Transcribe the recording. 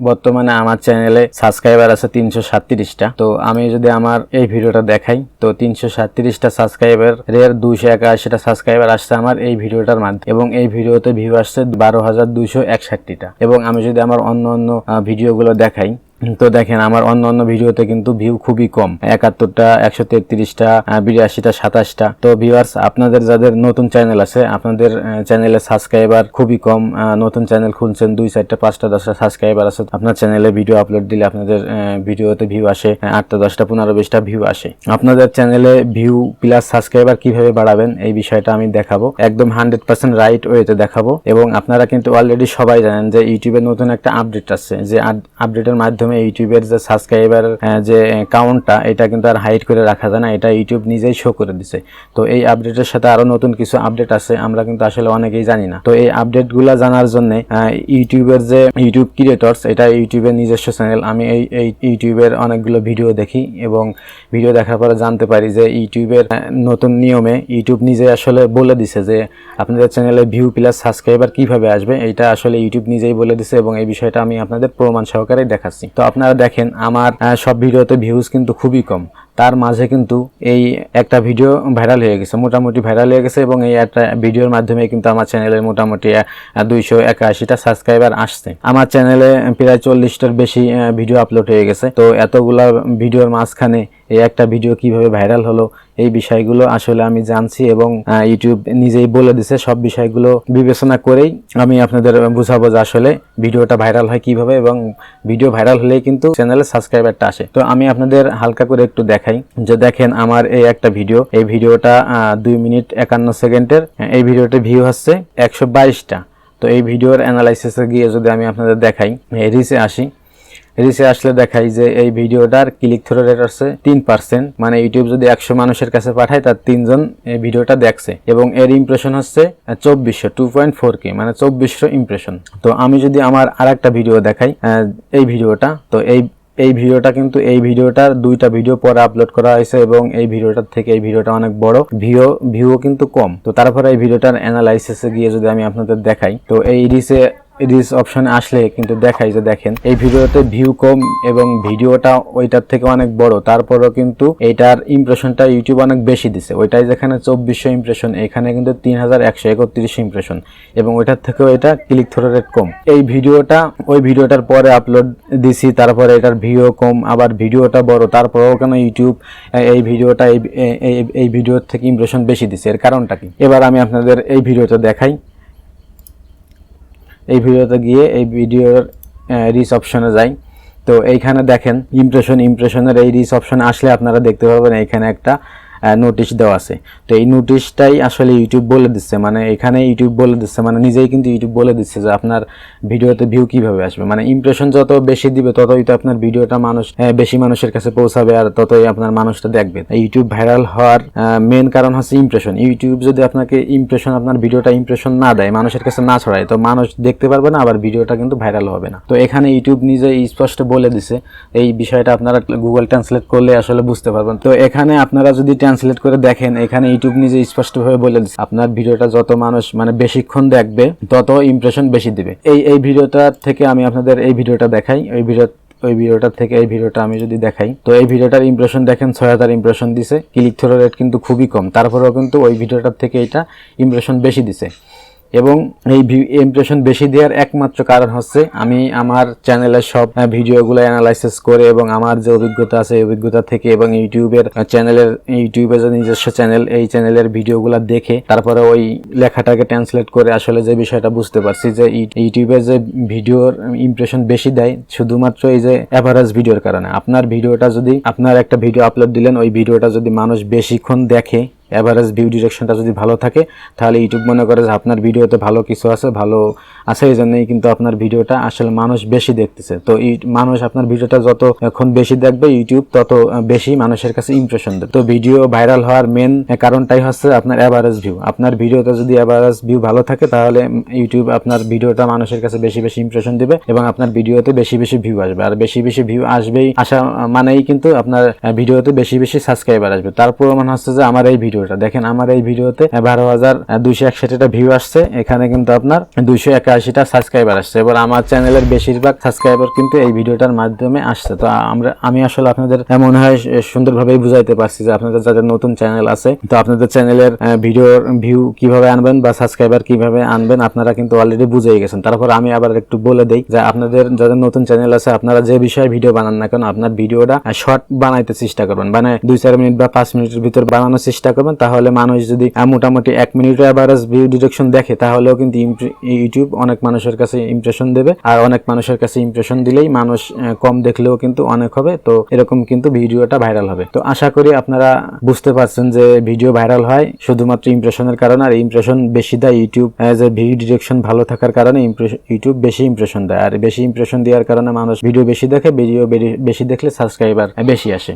বর্তমানে আমার চ্যানেলে সাবস্ক্রাইবার আছে 337টা। তো আমি যদি আমার এই ভিডিওটা দেখাই, তো 337টা সাবস্ক্রাইবারের 281টা সাবস্ক্রাইবার আসছে আমার এই ভিডিওটার মাধ্যমে, এবং এই ভিডিওতে ভিউ আসছে 12,261টা। এবং আমি যদি আমার অন্য ভিডিওগুলো দেখাই, তো দেখেন আমার অন্য ভিডিওতে কিন্তু ভিউ খুবই কম, 71টা, 133টা, 82টা, 27টা। তো ভিউয়ার্স, আপনাদের যাদের নতুন চ্যানেল আছে, আপনাদের চ্যানেলে সাবস্ক্রাইবার খুবই কম, নতুন চ্যানেল খুলছেন, 2, 4টা, 5টা, 10টা সাবস্ক্রাইবার আছে, আপনার চ্যানেলে ভিডিও আপলোড দিলে আপনাদের ভিডিওতে ভিউ আসে 8টা, 10টা, 15, 20টা ভিউ আসে। আপনাদের চ্যানেলে ভিউ প্লাস সাবস্ক্রাইবার কিভাবে বাড়াবেন এই বিষয়টা আমি দেখাবো, একদম 100% রাইট ওয়েতে দেখাবো। এবং আপনারা কিন্তু অলরেডি সবাই জানেন যে ইউটিউবে নতুন একটা আপডেট আছে, যে আপডেটের মাধ্যমে ইউটিউবের যে সাবস্ক্রাইবার যে কাউন্টটা, এটা কিন্তু আর হাইড করে রাখা যায় না, এটা ইউটিউব নিজেই শো করে দিছে। তো এই আপডেটের সাথে আরো নতুন কিছু আপডেট আছে, আমরা কিন্তু আসলে অনেকেই জানি না। তো এই আপডেটগুলো জানার জন্য ইউটিউবের যে ইউটিউব ক্রিয়েটরস, এটা ইউটিউবের নিজস্ব চ্যানেল, আমি এই ইউটিউবের অনেকগুলো ভিডিও দেখি, এবং ভিডিও দেখার পরে জানতে পারি যে ইউটিউবের নতুন নিয়মে ইউটিউব নিজে আসলে বলে দিছে যে আপনাদের চ্যানেলে ভিউ প্লাস সাবস্ক্রাইবার কিভাবে আসবে, এটা আসলে ইউটিউব নিজেই বলে দিছে, এবং এই বিষয়টা আমি আপনাদের প্রমাণ সহকারে দেখাচ্ছি। তো আপনারা দেখেন আমার সব ভিডিওতে ভিউজ কিন্তু খুবই কম, তার মাঝে কিন্তু এই একটা ভিডিও ভাইরাল হয়ে গেছে, মোটামুটি ভাইরাল হয়ে গেছে, এবং এই একটা ভিডিওর মাধ্যমে কিন্তু আমার চ্যানেলের মোটামুটি 281টা সাবস্ক্রাইবার আসছে। আমার চ্যানেলে প্রায় 40টার বেশি ভিডিও আপলোড হয়ে গেছে। তো এতগুলা ভিডিওর মাঝখানে এই একটা ভিডিও কিভাবে ভাইরাল হলো, এই বিষয়গুলো আসলে আমি জানছি, এবং ইউটিউব নিজেই বলে দিছে। সব বিষয়গুলো বিবেচনা করেই আমি আপনাদের বুঝাবো যে আসলে ভিডিওটা ভাইরাল হয় কিভাবে, এবং ভিডিও ভাইরাল হলেই কিন্তু চ্যানেলে সাবস্ক্রাইবারটা আসে। তো আমি আপনাদের হালকা করে একটু দেখাই, যে দেখেন আমার এই একটা ভিডিও, এই ভিডিওটা 2 মিনিট 51 সেকেন্ডের, এই ভিডিওতে ভিউ হচ্ছে 122টা। তো এই ভিডিওর অ্যানালাইসিসে গিয়ে যদি আমি আপনাদের দেখাই, রিচে আসি, রিচে আসলে দেখাই যে এই ভিডিওটার ক্লিক থ্রু রেট আছে 3%, মানে ইউটিউব যদি 100 মানুষের কাছে পাঠায় তার 3 জন এই ভিডিওটা দেখছে, এবং এর ইমপ্রেশন হচ্ছে 2400, 2.4K, মানে 2400 ইমপ্রেশন। তো আমি যদি আমার আরেকটা ভিডিও দেখাই, এই ভিডিওটা, তো এই ভিডিওটা কিন্তু এই ভিডিওটার 2টা ভিডিও পরে আপলোড করা হয়েছে, এবং এই ভিডিওটার থেকে এই ভিডিওটা অনেক বড়, ভিউ কিন্তু কম। তো তারপরে এই ভিডিওটার অ্যানালাইসিসে গিয়ে যদি আমি আপনাদের দেখাই, তো এই রিচ অপশনে আসলে কিন্তু দেখাই যে দেখেন এই ভিডিওতে ভিউ কম, এবং ভিডিওটা ওইটার থেকে অনেক বড়, তারপরেও কিন্তু এইটার ইমপ্রেশনটা ইউটিউব অনেক বেশি দিছে। ওইটাই যেখানে 2400 ইমপ্রেশন, এখানে কিন্তু 3131 ইমপ্রেশন, এবং ওইটার থেকেও এটা ক্লিক থ্রু রেট কম। এই ভিডিওটা ওই ভিডিওটার পরে আপলোড দিছি, তারপরে এটার ভিউ কম, আবার ভিডিওটা বড়, তারপরেও কেন ইউটিউব এই ভিডিওটা এই ভিডিওর থেকে ইমপ্রেশন বেশি দিছে, এর কারণটা কি? এবার আমি আপনাদের এই ভিডিওটা দেখাই। এই ভিডিওতে গিয়ে এই ভিডিওর রিচ অপশনে যাই, তো এইখানে দেখেন ইমপ্রেশনের এই রিচ অপশনে আসলে আপনারা দেখতে পাবেন এইখানে একটা নোটিশ দেওয়া আছে। তো এই নোটিশটাই আসলে ইউটিউব বলে দিচ্ছে, মানে এখানে ইউটিউব বলে দিচ্ছে, মানে নিজেই কিন্তু ইউটিউব বলে দিচ্ছে যে আপনার ভিডিওতে ভিউ কিভাবে আসবে। মানে ইমপ্রেশন যত বেশি দিবে ততই তো আপনার ভিডিওটা বেশি মানুষের কাছে পৌঁছাবে, আর ততই আপনার মানুষটা দেখবে। ইউটিউব ভাইরাল হওয়ার মেন কারণ হচ্ছে ইমপ্রেশন। ইউটিউব যদি আপনাকে আপনার ভিডিওটা ইমপ্রেশন না দেয়, মানুষের কাছে না ছড়ায়, তো মানুষ দেখতে পারবে না, আবার ভিডিওটা কিন্তু ভাইরাল হবে না। তো এখানে ইউটিউব নিজেই স্পষ্ট বলে দিছে, এই বিষয়টা আপনারা গুগল ট্রান্সলেট করলে আসলে বুঝতে পারবেন। তো এখানে আপনারা যদি ট্রান্সলেট করে দেখেন, এখানে ইউটিউব নিজে স্পষ্টভাবে বলে দিচ্ছে আপনার ভিডিওটা যত মানুষ বেশিক্ষণ দেখবে তত ইমপ্রেশন বেশি দিবে। এই ভিডিওটা থেকে আমি আপনাদের এই ভিডিওটা দেখাই, ওই ভিডিওটার থেকে এই ভিডিওটা আমি যদি দেখাই, তো এই ভিডিওটার ইমপ্রেশন দেখেন 6000 ইমপ্রেশন দিছে, ক্লিক থ্রু রেট কিন্তু খুবই কম, তারপরেও কিন্তু ওই ভিডিওটার থেকে এটা ইমপ্রেশন বেশি দিছে। এবং এই ইমপ্রেশন বেশি দেওয়ার একমাত্র কারণ হচ্ছে আমি আমার চ্যানেলের সব ভিডিওগুলো অ্যানালাইসিস করে, এবং আমার যে অভিজ্ঞতা আছে এই অভিজ্ঞতা থেকে, এবং ইউটিউবের যে নিজস্ব চ্যানেল, এই চ্যানেলের ভিডিওগুলো দেখে তারপরে ওই লেখাটাকে ট্রান্সলেট করে আসলে যে বিষয়টা বুঝতে পারছি যে ইউটিউবের যে ভিডিওর ইমপ্রেশন বেশি দেয় শুধুমাত্র এই যে অ্যাভারেজ ভিডিওর কারণে। আপনার একটা ভিডিও আপলোড দিলেন, ওই ভিডিওটা যদি মানুষ বেশিক্ষণ দেখে, এভারেজ ভিউ ডিরেকশনটা যদি ভালো থাকে, তাহলে ইউটিউব মনে করে যে আপনার ভিডিওতে ভালো কিছু আছে, এই জন্যই কিন্তু আপনার ভিডিওটা আসলে মানুষ বেশি দেখতেছে। তো মানুষ আপনার ভিডিওটা যতক্ষণ বেশি দেখবে, ইউটিউব তত বেশি মানুষের কাছে ইমপ্রেশন দেবে। তো ভিডিও ভাইরাল হওয়ার মেন কারণটাই হচ্ছে আপনার এভারেজ ভিউ। আপনার ভিডিওতে যদি এভারেজ ভিউ ভালো থাকে, তাহলে ইউটিউব আপনার ভিডিওটা মানুষের কাছে বেশি ইমপ্রেশন দিবে, এবং আপনার ভিডিওতে বেশি ভিউ আসবে। আর বেশি ভিউ আসা মানেই কিন্তু আপনার ভিডিওতে বেশি সাবস্ক্রাইবার আসবে। তার প্রমাণ হচ্ছে যে আমার এই ভিডিও ভিডিওটা দেখেন, আমার এই ভিডিওতে 12,261টা ভিউ আসছে, এখানে কিন্তু আপনার 281টা সাবস্ক্রাইবার আসছে। এবার আমার চ্যানেলের বেশিরভাগ সাবস্ক্রাইবার কিন্তু এই ভিডিওটার মাধ্যমে আসছে। তো আমি আসলে আপনাদের মনে হয় সুন্দরভাবেই বুঝাইতে পারছি যে আপনাদের যাদের নতুন চ্যানেল আছে, তো আপনাদের চ্যানেলের ভিডিওর ভিউ কিভাবে আনবেন বা সাবস্ক্রাইবার কিভাবে আনবেন আপনারা কিন্তু অলরেডি বুঝেই গেছেন। তারপর আমি আবার একটু বলে দেই যে আপনাদের যাদের নতুন চ্যানেল আছে, আপনারা যে বিষয়ে ভিডিও বানান না কেন, আপনার ভিডিওটা শর্ট বানাইতে চেষ্টা করবেন, মানে 2-4 মিনিট বা 5 মিনিটের ভিতর বানানোর চেষ্টা করবেন। তাহলে মানুষ যদি মোটামুটি 1 মিনিটের এভারেজ ভিউ ডিরেকশন দেখে, তাহলেও কিন্তু ইউটিউব অনেক মানুষের কাছে ইমপ্রেশন দেবে। আর অনেক মানুষের কাছে ইমপ্রেশন দিলেই মানুষ কম দেখলেও কিন্তু অনেক হবে। তো এরকম কিন্তু ভিডিওটা ভাইরাল হবে। তো আশা করি আপনারা বুঝতে পারছেন যে ভিডিও ভাইরাল হয় শুধুমাত্র ইমপ্রেশনের কারণে, আর ইমপ্রেশন বেশি দেয় ইউটিউব, যে ভিউ ডিরেকশন ভালো থাকার কারণে ইউটিউব বেশি ইমপ্রেশন দেয়। আর বেশি ইমপ্রেশন দেওয়ার কারণে মানুষ ভিডিও বেশি দেখে, ভিডিও বেশি দেখলে সাবস্ক্রাইবার বেশি আসে।